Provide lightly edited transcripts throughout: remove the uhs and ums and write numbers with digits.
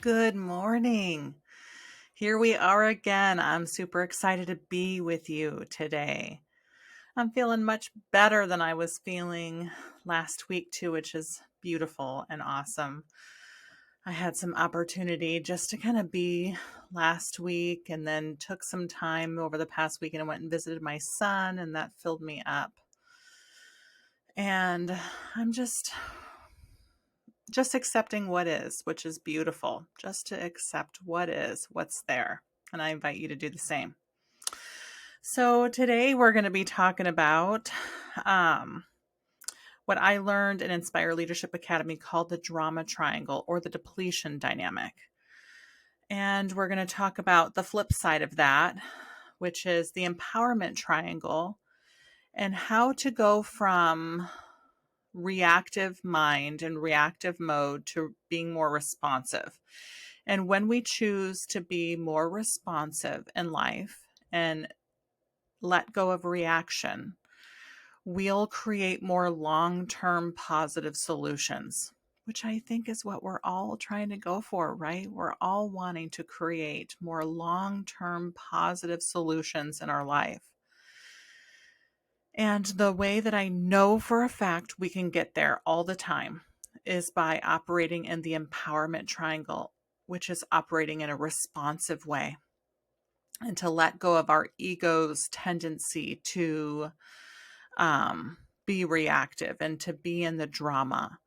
Good morning. Here we are again. I'm super excited to be with you today. I'm feeling much better than I was feeling last week, too, which is beautiful and awesome. I had some opportunity just to kind of be last week and then took some time over the past week and I went and visited my son, and that filled me up. And I'm just accepting what is, which is beautiful. Just to accept what is, what's there. And I invite you to do the same. So today we're going to be talking about what I learned in Inspire Leadership Academy called the drama triangle or the depletion dynamic. And we're going to talk about the flip side of that, which is the empowerment triangle, and how to go from reactive mind and reactive mode to being more responsive. And when we choose to be more responsive in life and let go of reaction, we'll create more long-term positive solutions, which I think is what we're all trying to go for, right? We're all wanting to create more long-term positive solutions in our life. And the way that I know for a fact we can get there all the time is by operating in the empowerment triangle, which is operating in a responsive way, and to let go of our ego's tendency to be reactive and to be in the drama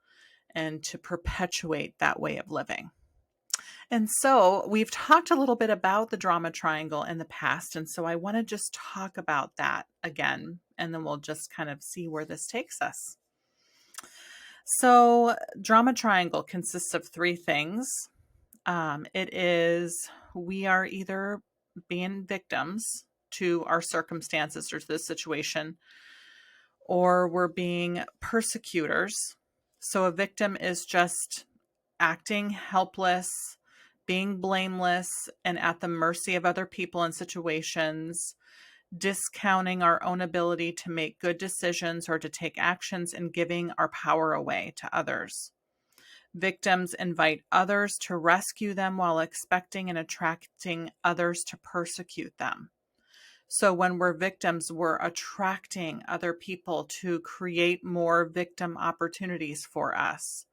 and to perpetuate that way of living. And so we've talked a little bit about the drama triangle in the past. And so I want to just talk about that again, and then we'll just kind of see where this takes us. So drama triangle consists of three things. It is, we are either being victims to our circumstances or to the situation, or we're being persecutors. So a victim is just acting helpless, being blameless, and at the mercy of other people and situations, discounting our own ability to make good decisions or to take actions, and giving our power away to others. Victims invite others to rescue them while expecting and attracting others to persecute them. So when we're victims, we're attracting other people to create more victim opportunities for us.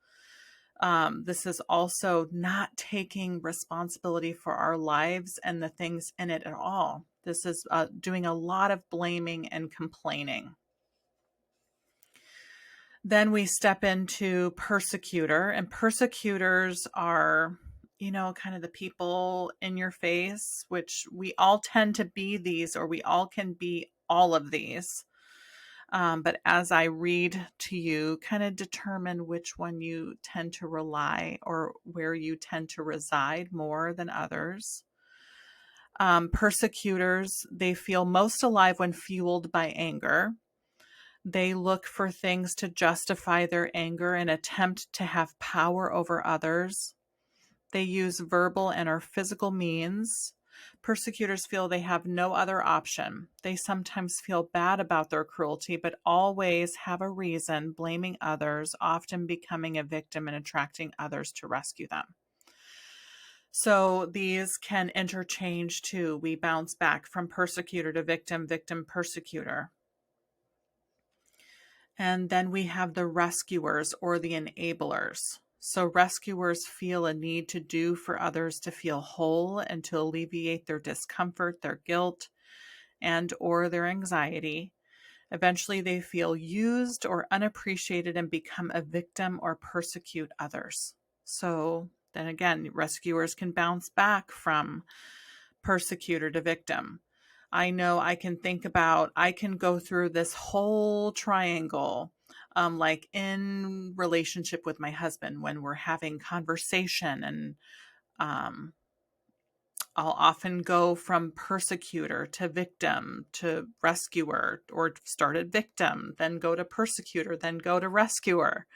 This is also not taking responsibility for our lives and the things in it at all. This is doing a lot of blaming and complaining. Then we step into persecutor, and persecutors are, kind of the people in your face, which we all tend to be these, or we all can be all of these. But as I read to you, kind of determine which one you tend to rely or where you tend to reside more than others. Persecutors, they feel most alive when fueled by anger. They look for things to justify their anger and attempt to have power over others. They use verbal and or physical means. Persecutors feel they have no other option. They sometimes feel bad about their cruelty, but always have a reason, blaming others, often becoming a victim and attracting others to rescue them. So these can interchange too. We bounce back from persecutor to victim, victim, persecutor. And then we have the rescuers or the enablers. So rescuers feel a need to do for others to feel whole and to alleviate their discomfort, their guilt, and or their anxiety. Eventually they feel used or unappreciated and become a victim or persecute others. So then again, rescuers can bounce back from persecutor to victim. I know I can go through this whole triangle, like in relationship with my husband when we're having conversation, and I'll often go from persecutor to victim to rescuer, or start at victim, then go to persecutor, then go to rescuer.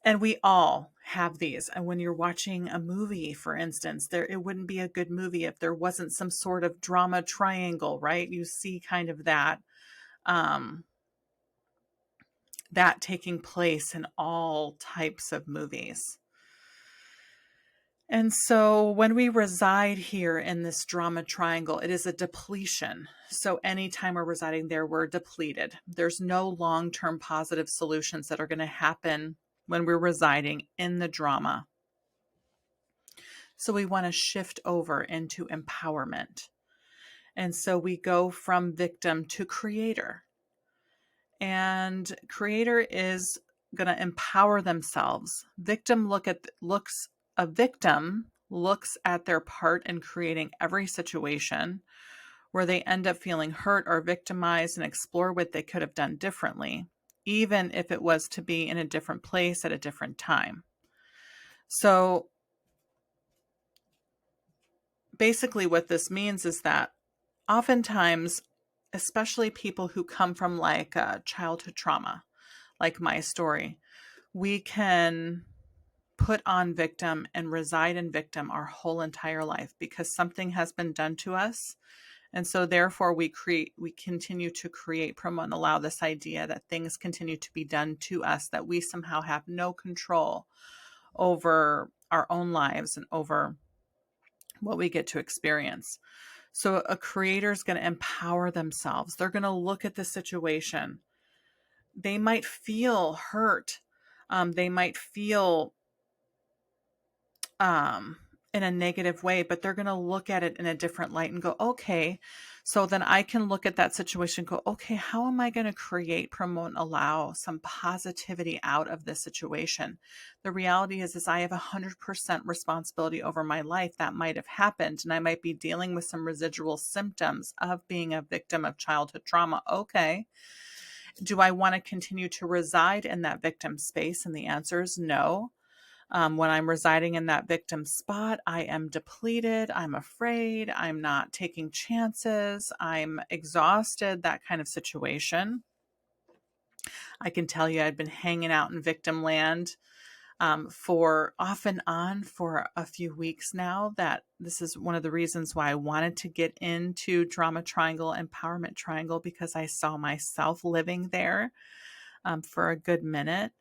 And we all have these. And when you're watching a movie, for instance, it wouldn't be a good movie if there wasn't some sort of drama triangle, right? You see kind of that taking place in all types of movies. And so when we reside here in this drama triangle, it is a depletion. So anytime we're residing there, we're depleted. There's no long-term positive solutions that are going to happen when we're residing in the drama. So we want to shift over into empowerment. And so we go from victim to creator. And creator is going to empower themselves. A victim looks at their part in creating every situation where they end up feeling hurt or victimized and explore what they could have done differently, even if it was to be in a different place at a different time. So basically what this means is that oftentimes, especially people who come from like childhood trauma, like my story, we can put on victim and reside in victim our whole entire life because something has been done to us. And so therefore we continue to create, promote, and allow this idea that things continue to be done to us, that we somehow have no control over our own lives and over what we get to experience. So a creator is going to empower themselves. They're going to look at the situation. They might feel hurt. They might feel in a negative way, but they're going to look at it in a different light and go, okay, so then I can look at that situation and go, okay, how am I going to create, promote, and allow some positivity out of this situation? The reality is I have 100% responsibility over my life. That might have happened, and I might be dealing with some residual symptoms of being a victim of childhood trauma. Okay. Do I want to continue to reside in that victim space? And the answer is no. When I'm residing in that victim spot, I am depleted. I'm afraid. I'm not taking chances. I'm exhausted, that kind of situation. I can tell you I've been hanging out in victim land for off and on for a few weeks now. That this is one of the reasons why I wanted to get into drama triangle, empowerment triangle, because I saw myself living there for a good minute.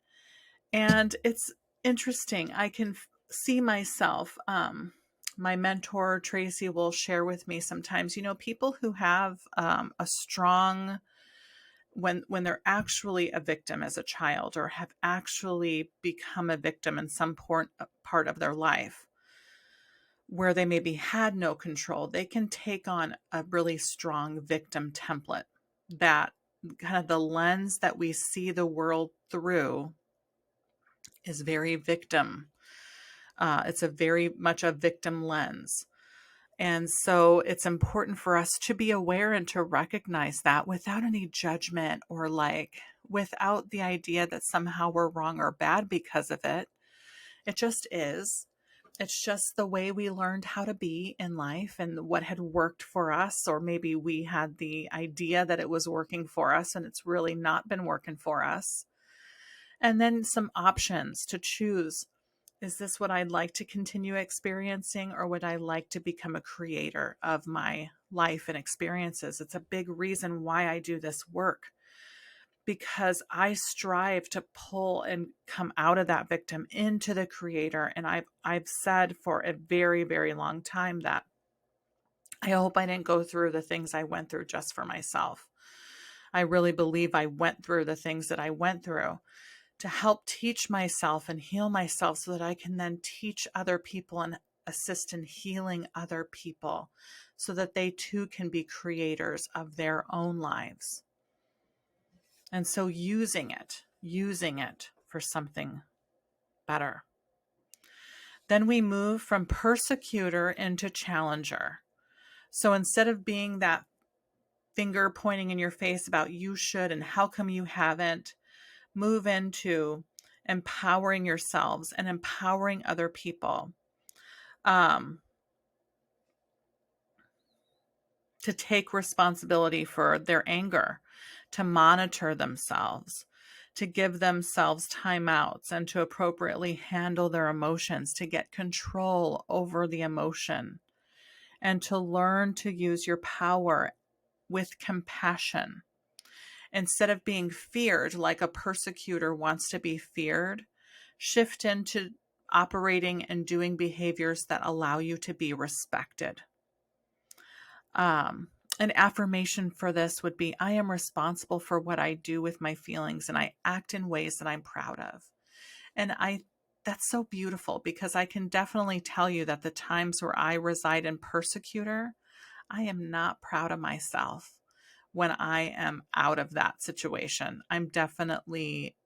And it's interesting. I can see myself. My mentor, Tracy, will share with me sometimes, people who have a strong, when they're actually a victim as a child or have actually become a victim in some part of their life where they maybe had no control, they can take on a really strong victim template. That kind of the lens that we see the world through is very victim. It's a very much a victim lens. And so it's important for us to be aware and to recognize that without any judgment or without the idea that somehow we're wrong or bad because of it. It just is. It's just the way we learned how to be in life and what had worked for us, or maybe we had the idea that it was working for us and it's really not been working for us. And then some options to choose. Is this what I'd like to continue experiencing, or would I like to become a creator of my life and experiences? It's a big reason why I do this work, because I strive to pull and come out of that victim into the creator. And I've said for a very, very long time that I hope I didn't go through the things I went through just for myself. I really believe I went through the things that I went through to help teach myself and heal myself so that I can then teach other people and assist in healing other people so that they too can be creators of their own lives. And so using it for something better. Then we move from persecutor into challenger. So instead of being that finger pointing in your face about you should and how come you haven't, move into empowering yourselves and empowering other people to take responsibility for their anger, to monitor themselves, to give themselves timeouts, and to appropriately handle their emotions, to get control over the emotion, and to learn to use your power with compassion. Instead of being feared like a persecutor wants to be feared, shift into operating and doing behaviors that allow you to be respected. An affirmation for this would be, I am responsible for what I do with my feelings, and I act in ways that I'm proud of. And that's so beautiful, because I can definitely tell you that the times where I reside in persecutor, I am not proud of myself when I am out of that situation. I'm definitely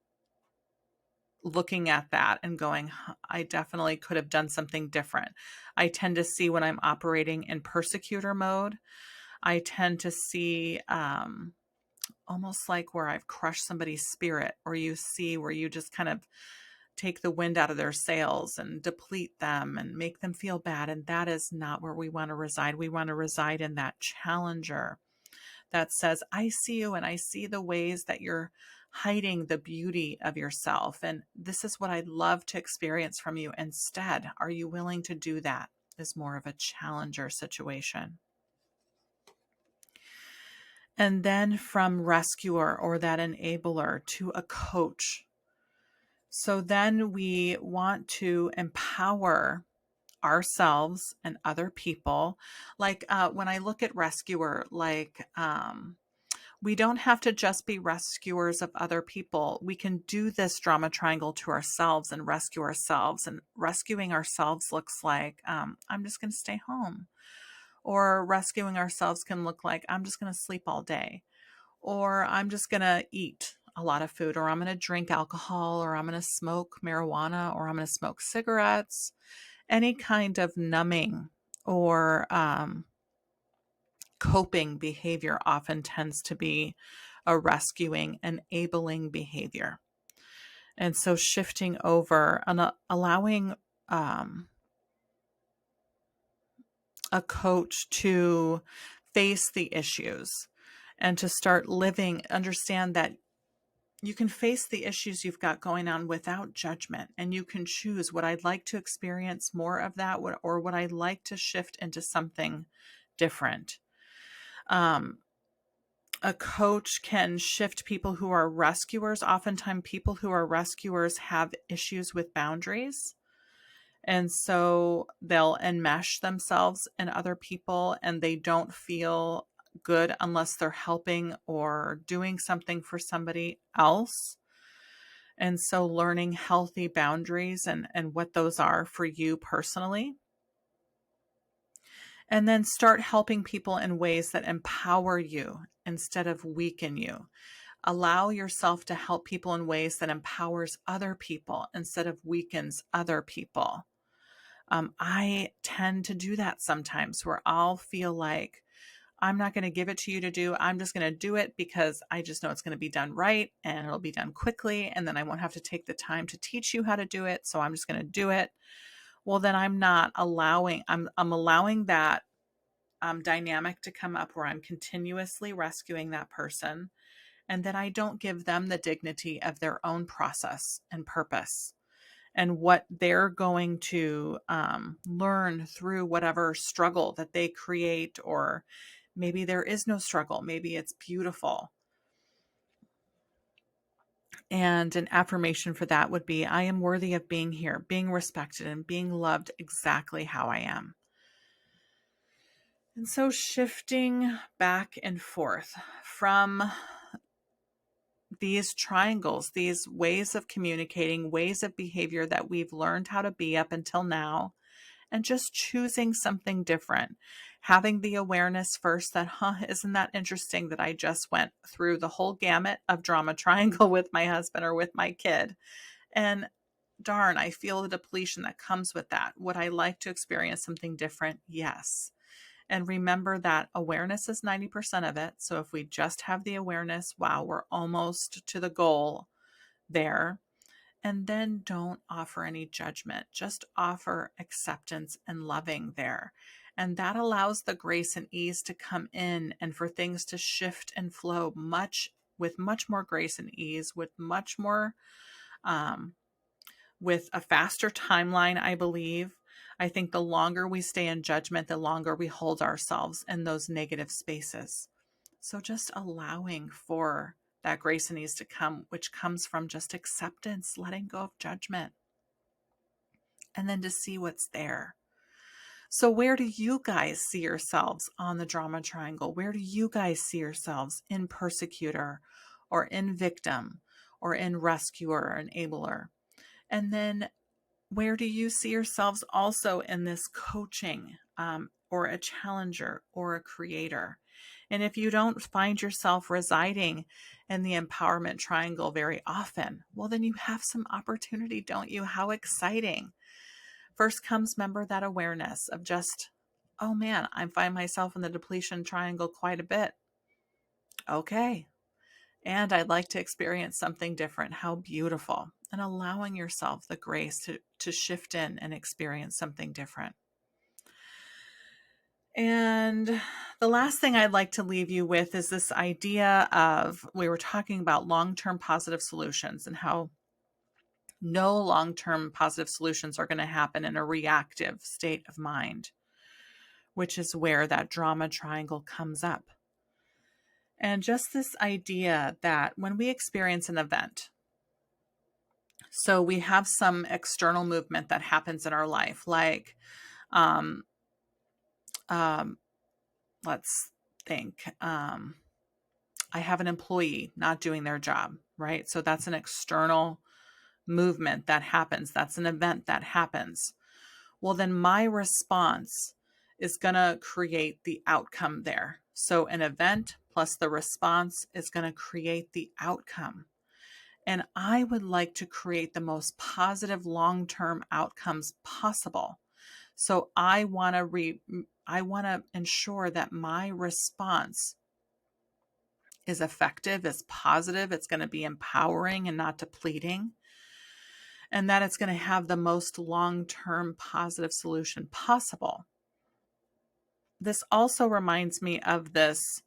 looking at that and going, I definitely could have done something different. I tend to see when I'm operating in persecutor mode, I tend to see almost like where I've crushed somebody's spirit, or you see where you just kind of take the wind out of their sails and deplete them and make them feel bad. And that is not where we want to reside. We want to reside in that challenger that says, I see you and I see the ways that you're hiding the beauty of yourself. And this is what I'd love to experience from you instead. Are you willing to do that? Is more of a challenger situation. And then from rescuer, or that enabler, to a coach. So then we want to empower ourselves and other people. Like when I look at rescuer, like we don't have to just be rescuers of other people. We can do this drama triangle to ourselves and rescue ourselves. And rescuing ourselves looks like, I'm just going to stay home. Or rescuing ourselves can look like, I'm just going to sleep all day. Or I'm just going to eat a lot of food. Or I'm going to drink alcohol. Or I'm going to smoke marijuana. Or I'm going to smoke cigarettes. Any kind of numbing or coping behavior often tends to be a rescuing, enabling behavior. And so shifting over and allowing a coach to face the issues and to start living, understand that you can face the issues you've got going on without judgment, and you can choose, would I like to experience more of that, or would I like to shift into something different? A coach can shift people who are rescuers. Oftentimes people who are rescuers have issues with boundaries. And so they'll enmesh themselves in other people, and they don't feel good unless they're helping or doing something for somebody else. And so learning healthy boundaries and what those are for you personally. And then start helping people in ways that empower you instead of weaken you. Allow yourself to help people in ways that empowers other people instead of weakens other people. I tend to do that sometimes, where I'll feel like, I'm not going to give it to you to do. I'm just going to do it because I just know it's going to be done right and it'll be done quickly. And then I won't have to take the time to teach you how to do it. So I'm just going to do it. Well, then I'm allowing that dynamic to come up, where I'm continuously rescuing that person. And then I don't give them the dignity of their own process and purpose, and what they're going to learn through whatever struggle that they create. Or maybe there is no struggle. Maybe it's beautiful. And an affirmation for that would be, I am worthy of being here, being respected, and being loved exactly how I am. And so shifting back and forth from these triangles, these ways of communicating, ways of behavior that we've learned how to be up until now, and just choosing something different. Having the awareness first that, isn't that interesting that I just went through the whole gamut of drama triangle with my husband or with my kid. And darn, I feel the depletion that comes with that. Would I like to experience something different? Yes. And remember that awareness is 90% of it. So if we just have the awareness, wow, we're almost to the goal there. And then don't offer any judgment. Just offer acceptance and loving there. And that allows the grace and ease to come in, and for things to shift and flow with much more grace and ease, with much more, with a faster timeline, I believe. I think the longer we stay in judgment, the longer we hold ourselves in those negative spaces. So just allowing for that grace and ease to come, which comes from just acceptance, letting go of judgment. and then to see what's there. So where do you guys see yourselves on the drama triangle? Where do you guys see yourselves in persecutor or in victim or in rescuer or enabler? And then where do you see yourselves also in this coaching or a challenger or a creator? And if you don't find yourself residing in the empowerment triangle very often, well, then you have some opportunity, don't you? How exciting. First comes, remember, that awareness of just, oh man, I find myself in the depletion triangle quite a bit. Okay. And I'd like to experience something different. How beautiful. And allowing yourself the grace to shift in and experience something different. And the last thing I'd like to leave you with is this idea of, we were talking about long-term positive solutions and how no long-term positive solutions are going to happen in a reactive state of mind, which is where that drama triangle comes up. And just this idea that when we experience an event, so we have some external movement that happens in our life, like, um, um, let's think, I have an employee not doing their job, right? So that's an external movement that happens. That's an event that happens. Well, then my response is going to create the outcome there. So an event plus the response is going to create the outcome. And I would like to create the most positive long-term outcomes possible. So I want to ensure that my response is effective, is positive, it's going to be empowering and not depleting, and that it's going to have the most long-term positive solution possible. This also reminds me of this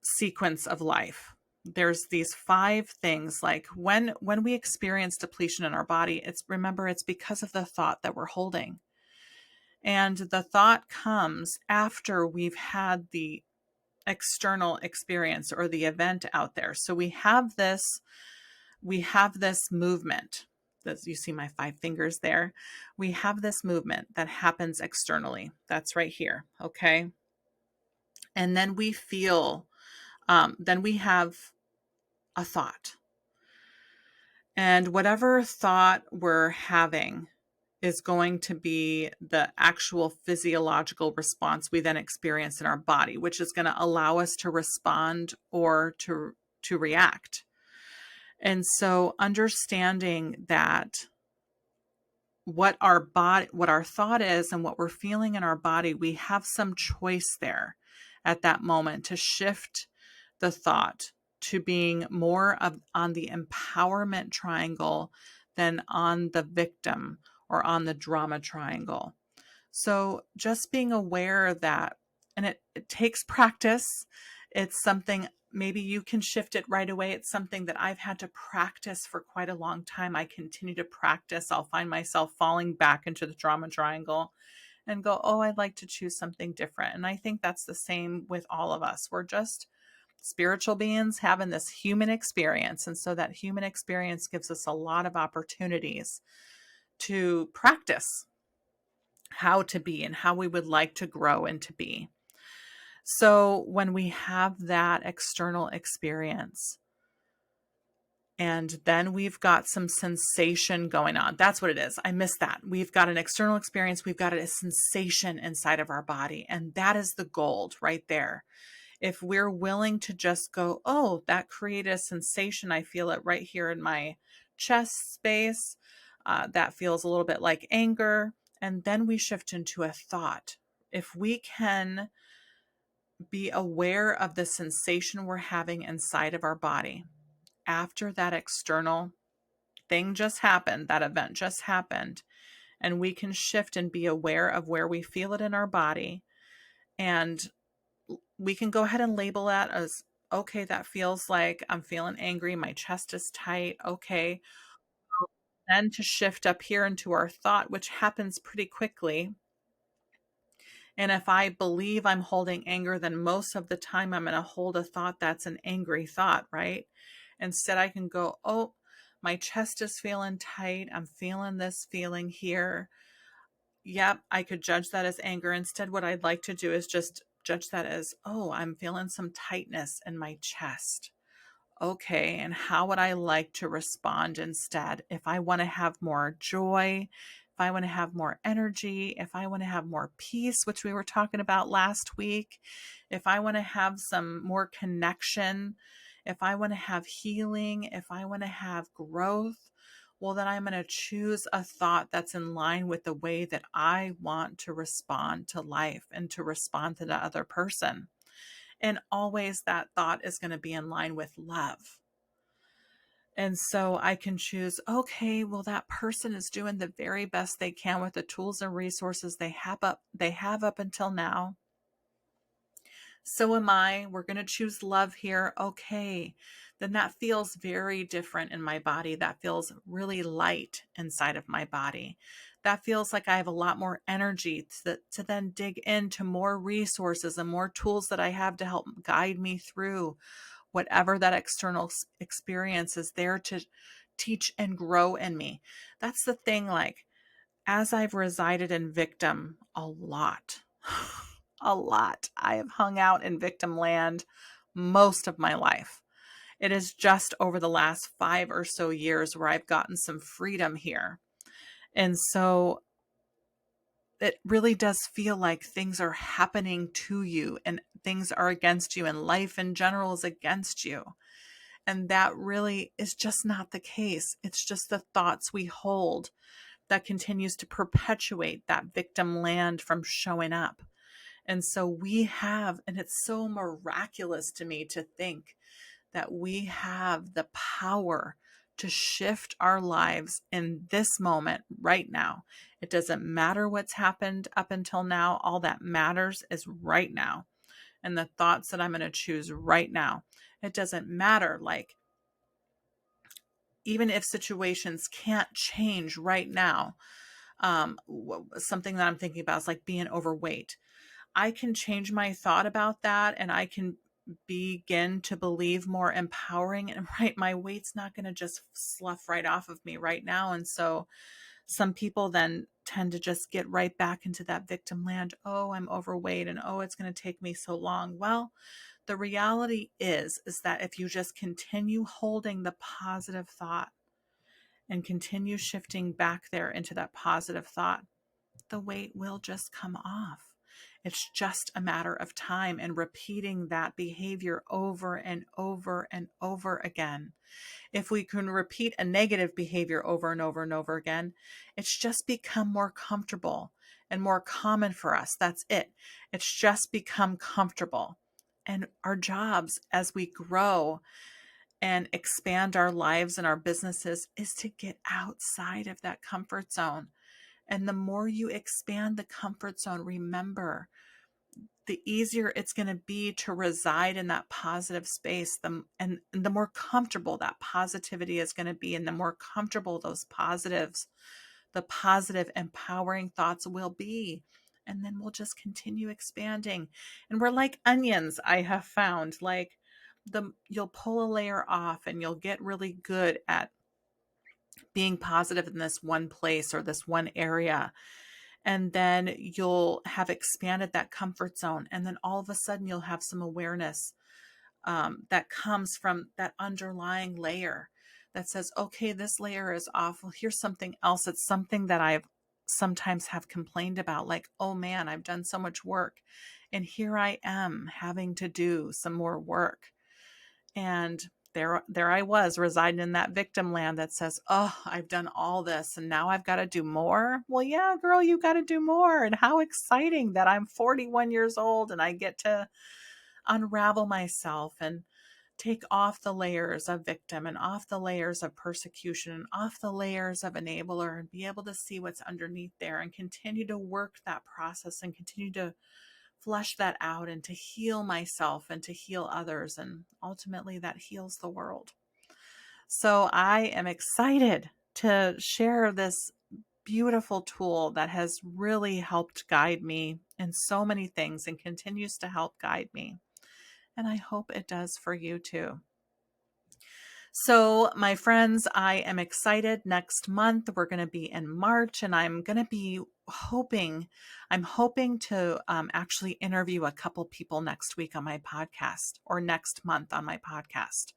sequence of life. There's these 5 things, like when we experience depletion in our body, it's because of the thought that we're holding. And the thought comes after we've had the external experience or the event out there. So we have this movement. You see my 5 fingers there. We have this movement that happens externally. That's right here. Okay. And then we feel, then we have a thought. And whatever thought we're having is going to be the actual physiological response we then experience in our body, which is going to allow us to respond or to react. And so understanding that what our thought is and what we're feeling in our body, we have some choice there at that moment to shift the thought to being more on the empowerment triangle than on the victim or on the drama triangle. So just being aware of that, and it takes practice. It's something, maybe you can shift it right away. It's something that I've had to practice for quite a long time. I continue to practice. I'll find myself falling back into the drama triangle and go, oh, I'd like to choose something different. And I think that's the same with all of us. We're just spiritual beings having this human experience. And so that human experience gives us a lot of opportunities to practice how to be and how we would like to grow and to be. So when we have that external experience, and then we've got some sensation going on. That's what it is. I missed that. We've got an external experience. We've got a sensation inside of our body. And that is the gold right there. If we're willing to just go, oh, that created a sensation. I feel it right here in my chest space. That feels a little bit like anger. And then we shift into a thought. If we can be aware of the sensation we're having inside of our body after that external thing just happened, that event just happened, and we can shift and be aware of where we feel it in our body, and we can go ahead and label that as, okay, that feels like I'm feeling angry, my chest is tight. Okay. Then to shift up here into our thought, which happens pretty quickly. And if I believe I'm holding anger, then most of the time I'm going to hold a thought that's an angry thought, right? Instead, I can go, oh, My chest is feeling tight. I'm feeling this feeling here. Yep, I could judge that as anger. Instead, what I'd like to do is just judge that as, oh, I'm feeling some tightness in my chest. Okay, and how would I like to respond instead? If I want to have more joy, if I want to have more energy, if I want to have more peace, which we were talking about last week, if I want to have some more connection, if I want to have healing, if I want to have growth, well, then I'm going to choose a thought that's in line with the way that I want to respond to life and to respond to the other person. And always that thought is going to be in line with love. And so I can choose, okay, well, that person is doing the very best they can with the tools and resources they have up until now. So am I. We're going to choose love here. Okay. Then that feels very different in my body. That feels really light inside of my body. That feels like I have a lot more energy to then dig into more resources and more tools that I have to help guide me through whatever that external experience is there to teach and grow in me. That's the thing. Like, as I've resided in victim a lot, a lot, I have hung out in victim land most of my life. It is just over the last 5 or so years where I've gotten some freedom here. And so it really does feel like things are happening to you and things are against you and life in general is against you. And that really is just not the case. It's just the thoughts we hold that continues to perpetuate that victim land from showing up. And so we have, and it's so miraculous to me to think that we have the power to shift our lives in this moment right now. It doesn't matter what's happened up until now. All that matters is right now and the thoughts that I'm going to choose right now. It doesn't matter. Like, even if situations can't change right now, something that I'm thinking about is like being overweight. I can change my thought about that and I can begin to believe more empowering and right, my weight's not going to just slough right off of me right now. And so some people then tend to just get right back into that victim land. Oh, I'm overweight and oh, it's going to take me so long. Well, the reality is that if you just continue holding the positive thought and continue shifting back there into that positive thought, the weight will just come off. It's just a matter of time and repeating that behavior over and over and over again. If we can repeat a negative behavior over and over and over again, it's just become more comfortable and more common for us. That's it. It's just become comfortable. And our jobs as we grow and expand our lives and our businesses is to get outside of that comfort zone. And the more you expand the comfort zone, remember, the easier it's going to be to reside in that positive space. And the more comfortable that positivity is going to be, and the more comfortable those positives, the positive empowering thoughts will be. And then we'll just continue expanding. And we're like onions, I have found. Like, you'll pull a layer off and you'll get really good at being positive in this one place or this one area. And then you'll have expanded that comfort zone. And then all of a sudden you'll have some awareness that comes from that underlying layer that says, okay, this layer is off. Well, here's something else. It's something that I've sometimes have complained about, like, oh man, I've done so much work and here I am having to do some more work. And there I was residing in that victim land that says, oh, I've done all this and now I've got to do more. Well, yeah, girl, you got to do more. And how exciting that I'm 41 years old and I get to unravel myself and take off the layers of victim and off the layers of persecution and off the layers of enabler and be able to see what's underneath there and continue to work that process and continue to flesh that out and to heal myself and to heal others. And ultimately that heals the world. So I am excited to share this beautiful tool that has really helped guide me in so many things and continues to help guide me. And I hope it does for you too. So, my friends, I am excited. Next month, we're going to be in March, and I'm going to be I'm hoping to actually interview a couple people next week on my podcast or next month on my podcast.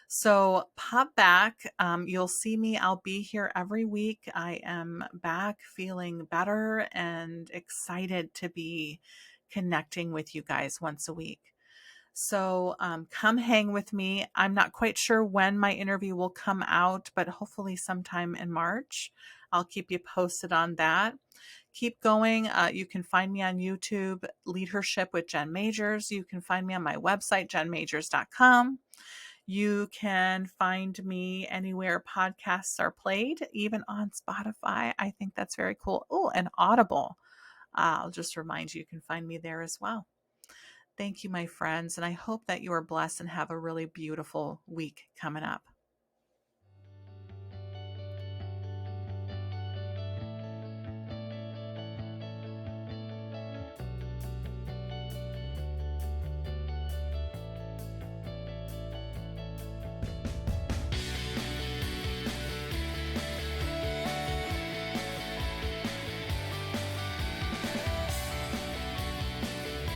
So, pop back. You'll see me. I'll be here every week. I am back feeling better and excited to be connecting with you guys once a week. So come hang with me. I'm not quite sure when my interview will come out, but hopefully sometime in March. I'll keep you posted on that. Keep going. You can find me on YouTube, LeadHerShip with Jen Majors. You can find me on my website, jenmajors.com. You can find me anywhere podcasts are played, even on Spotify. I think that's very cool. Oh, and Audible. I'll just remind you, you can find me there as well. Thank you, my friends, and I hope that you are blessed and have a really beautiful week coming up.